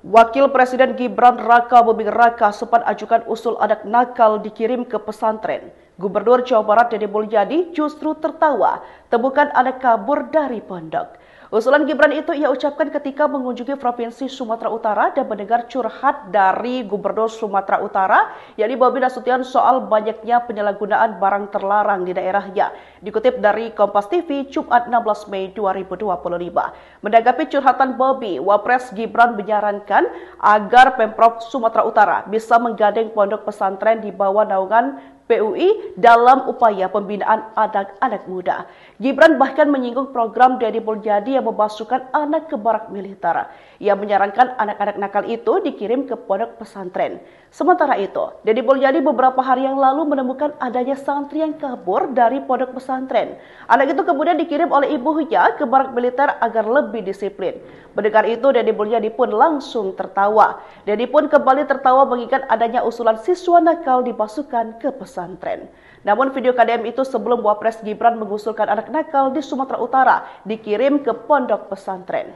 Wakil Presiden Gibran Raka Buming Raka sempat ajukan usul anak nakal dikirim ke pesantren. Gubernur Jawa Barat Deddy Mulyadi justru tertawa temukan anak kabur dari pondok. Usulan Gibran itu ia ucapkan ketika mengunjungi Provinsi Sumatera Utara dan mendengar curhat dari Gubernur Sumatera Utara, yakni Bobi Nasution soal banyaknya penyalahgunaan barang terlarang di daerahnya. Dikutip dari Kompas TV, Jumat 16 Mei 2025. Menanggapi curhatan Bobi, Wapres Gibran menyarankan agar Pemprov Sumatera Utara bisa menggandeng pondok pesantren di bawah naungan PUI dalam upaya pembinaan anak-anak muda. Gibran bahkan menyinggung program Deddy Mulyadi yang memasukkan anak ke barak militer. Ia menyarankan anak-anak nakal itu dikirim ke pondok pesantren. Sementara itu, Deddy Mulyadi beberapa hari yang lalu menemukan adanya santri yang kabur dari pondok pesantren. Anak itu kemudian dikirim oleh ibunya ke barak militer agar lebih disiplin. Mendengar itu, Deddy Mulyadi pun langsung tertawa. Deddy pun kembali tertawa mengingat adanya usulan siswa nakal dimasukkan ke pesantren. Namun video KDM itu sebelum Wapres Gibran mengusulkan anak nakal di Sumatera Utara dikirim ke pondok pesantren.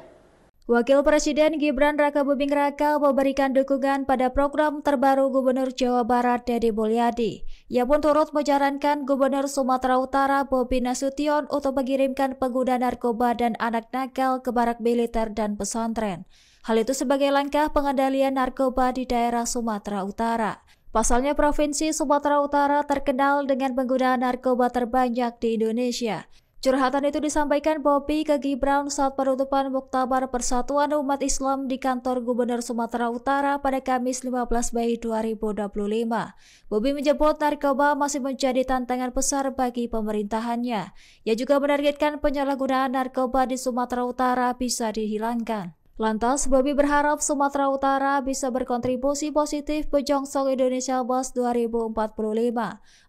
Wakil Presiden Gibran Raka Buming Raka memberikan dukungan pada program terbaru Gubernur Jawa Barat Deddy Mulyadi. Ia pun turut menyarankan Gubernur Sumatera Utara Bobi Nasution untuk mengirimkan pengguna narkoba dan anak nakal ke barak militer dan pesantren. Hal itu sebagai langkah pengendalian narkoba di daerah Sumatera Utara. Pasalnya Provinsi Sumatera Utara terkenal dengan penggunaan narkoba terbanyak di Indonesia. Curhatan itu disampaikan Bobi ke Gibran saat penutupan Muktamar Persatuan Umat Islam di kantor Gubernur Sumatera Utara pada Kamis 15 Mei 2025. Bobi menyebut narkoba masih menjadi tantangan besar bagi pemerintahannya. Ia juga menargetkan penyalahgunaan narkoba di Sumatera Utara bisa dihilangkan. Lantas, Bobi berharap Sumatera Utara bisa berkontribusi positif menyongsong Indonesia Emas 2045.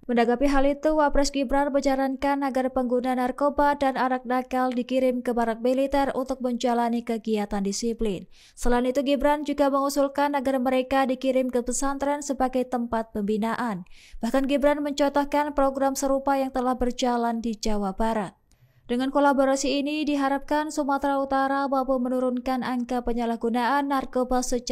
Menanggapi hal itu, Wapres Gibran menyarankan agar pengguna narkoba dan anak nakal dikirim ke barak militer untuk menjalani kegiatan disiplin. Selain itu, Gibran juga mengusulkan agar mereka dikirim ke pesantren sebagai tempat pembinaan. Bahkan Gibran mencontohkan program serupa yang telah berjalan di Jawa Barat. Dengan kolaborasi ini diharapkan Sumatera Utara mampu menurunkan angka penyalahgunaan narkoba secara